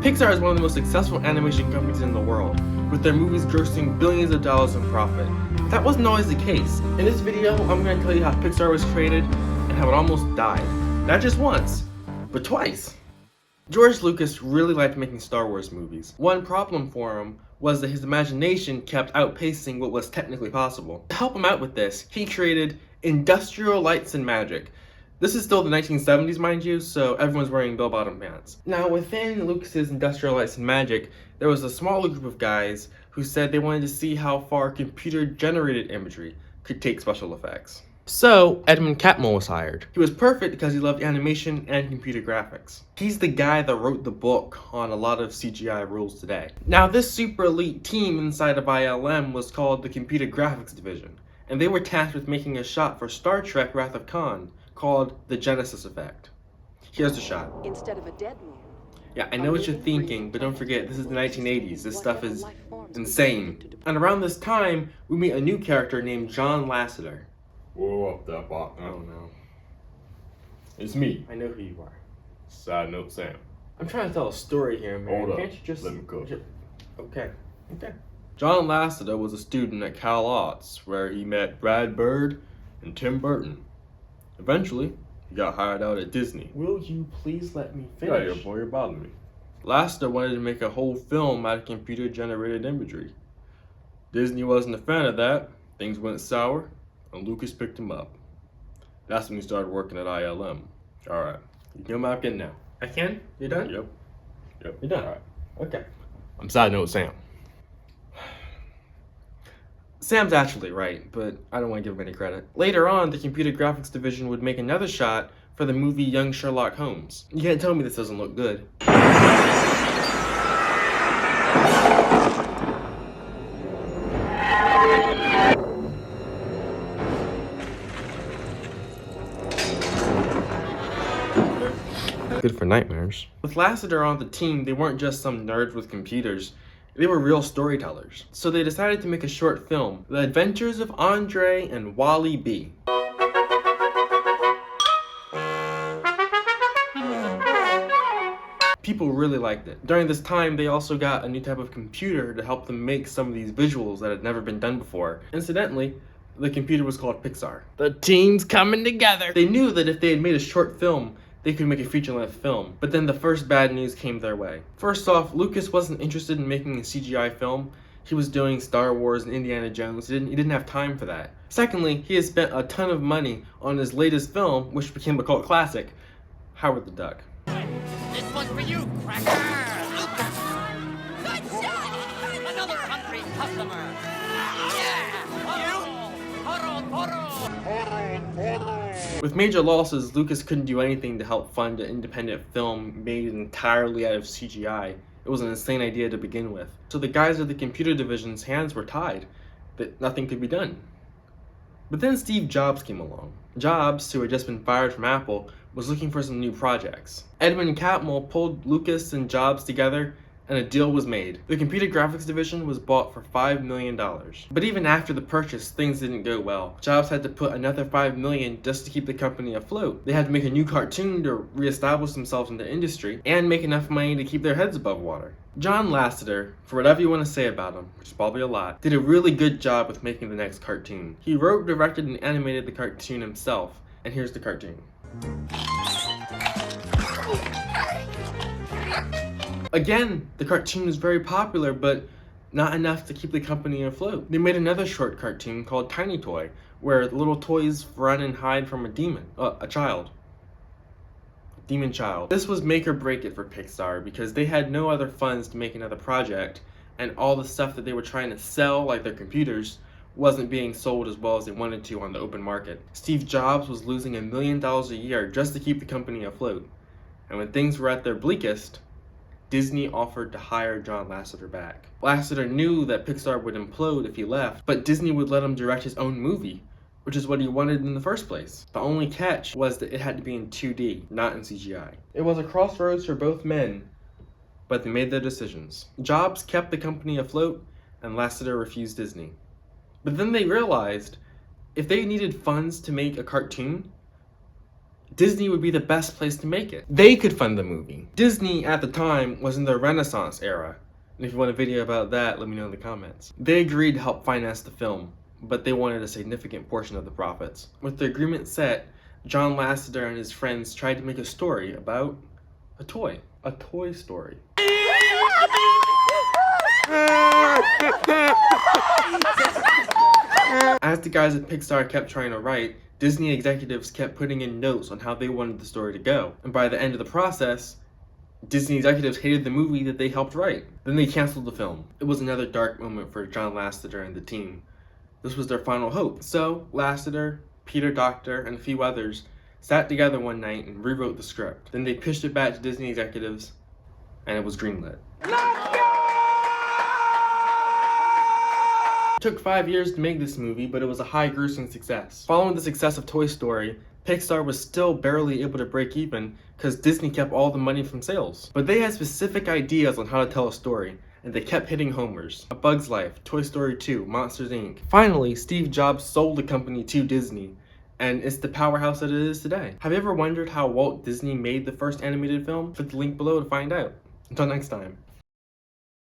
Pixar is one of the most successful animation companies in the world, with their movies grossing billions of dollars in profit. That wasn't always the case. In this video, I'm going to tell you how Pixar was created and how it almost died. Not just once, but twice. George Lucas really liked making Star Wars movies. One problem for him was that his imagination kept outpacing what was technically possible. To help him out with this, he created Industrial Lights and Magic. This is still the 1970s, mind you, so everyone's wearing bell-bottom pants. Now, within Lucas's Industrial Lights and Magic, there was a smaller group of guys who said they wanted to see how far computer-generated imagery could take special effects. So, Edmund Catmull was hired. He was perfect because he loved animation and computer graphics. He's the guy that wrote the book on a lot of CGI rules today. Now, this super elite team inside of ILM was called the Computer Graphics Division, and they were tasked with making a shot for Star Trek Wrath of Khan called the Genesis Effect. Here's the shot. Instead of a dead man. Yeah, I know what you're thinking, but don't forget, this is the 1980s. This stuff is insane. And around this time, we meet a new character named John Lasseter. Whoa up there, partner. Oh no. It's me, I know who you are. Side Note Sam. I'm trying to tell a story here, man. Hold up. Can't you just... Let me cook. Okay. John Lasseter was a student at Cal Arts, where he met Brad Bird and Tim Burton. Eventually, he got hired out at Disney. Will you please let me finish? Yeah, boy, you're bothering me. Lasseter wanted to make a whole film out of computer-generated imagery. Disney wasn't a fan of that. Things went sour, and Lucas picked him up. That's when he started working at ILM. Alright, you can come back in now. I can? You done? Yep. You're done? Alright. Okay. I'm Side Note Sam. Sam's actually right, but I don't want to give him any credit. Later on, the Computer Graphics Division would make another shot for the movie Young Sherlock Holmes. You can't tell me this doesn't look good. Good for nightmares. With Lasseter on the team, they weren't just some nerds with computers. They were real storytellers. So they decided to make a short film, The Adventures of Andre and Wally B. People really liked it. During this time, they also got a new type of computer to help them make some of these visuals that had never been done before. Incidentally, the computer was called Pixar. The team's coming together! They knew that if they had made a short film, they could make a feature-length film, but then the first bad news came their way. First off, Lucas wasn't interested in making a CGI film. He was doing Star Wars and Indiana Jones. He didn't have time for that. Secondly, he had spent a ton of money on his latest film, which became a cult classic, Howard the Duck. This one's for you, Cracker! Lucas! Good shot! Another hungry customer! With major losses, Lucas couldn't do anything to help fund an independent film made entirely out of CGI. It was an insane idea to begin with. So the guys at the computer division's hands were tied, that nothing could be done. But then Steve Jobs came along. Jobs, who had just been fired from Apple, was looking for some new projects. Edmund Catmull pulled Lucas and Jobs together, and a deal was made. The Computer Graphics Division was bought for $5 million. But even after the purchase, things didn't go well. Jobs had to put another $5 million just to keep the company afloat. They had to make a new cartoon to reestablish themselves in the industry, and make enough money to keep their heads above water. John Lasseter, for whatever you want to say about him, which is probably a lot, did a really good job with making the next cartoon. He wrote, directed, and animated the cartoon himself, and here's the cartoon. Again, the cartoon was very popular, but not enough to keep the company afloat. They made another short cartoon called Tiny Toy, where little toys run and hide from a demon, a child. A demon child. This was make or break it for Pixar, because they had no other funds to make another project, and all the stuff that they were trying to sell, like their computers, wasn't being sold as well as they wanted to on the open market. Steve Jobs was losing $1 million a year just to keep the company afloat. And when things were at their bleakest, Disney offered to hire John Lasseter back. Lasseter knew that Pixar would implode if he left, but Disney would let him direct his own movie, which is what he wanted in the first place. The only catch was that it had to be in 2D, not in CGI. It was a crossroads for both men, but they made their decisions. Jobs kept the company afloat, and Lasseter refused Disney. But then they realized if they needed funds to make a cartoon, Disney would be the best place to make it. They could fund the movie. Disney at the time was in their Renaissance era. And if you want a video about that, let me know in the comments. They agreed to help finance the film, but they wanted a significant portion of the profits. With the agreement set, John Lasseter and his friends tried to make a story about a toy. A toy story. As the guys at Pixar kept trying to write, Disney executives kept putting in notes on how they wanted the story to go. And by the end of the process, Disney executives hated the movie that they helped write. Then they canceled the film. It was another dark moment for John Lasseter and the team. This was their final hope. So, Lasseter, Peter Docter, and a few others sat together one night and rewrote the script. Then they pitched it back to Disney executives, and it was greenlit. It took 5 years to make this movie, but it was a high-grossing success. Following the success of Toy Story, Pixar was still barely able to break even because Disney kept all the money from sales. But they had specific ideas on how to tell a story, and they kept hitting homers. A Bug's Life, Toy Story 2, Monsters Inc. Finally, Steve Jobs sold the company to Disney, and it's the powerhouse that it is today. Have you ever wondered how Walt Disney made the first animated film? Click the link below to find out. Until next time.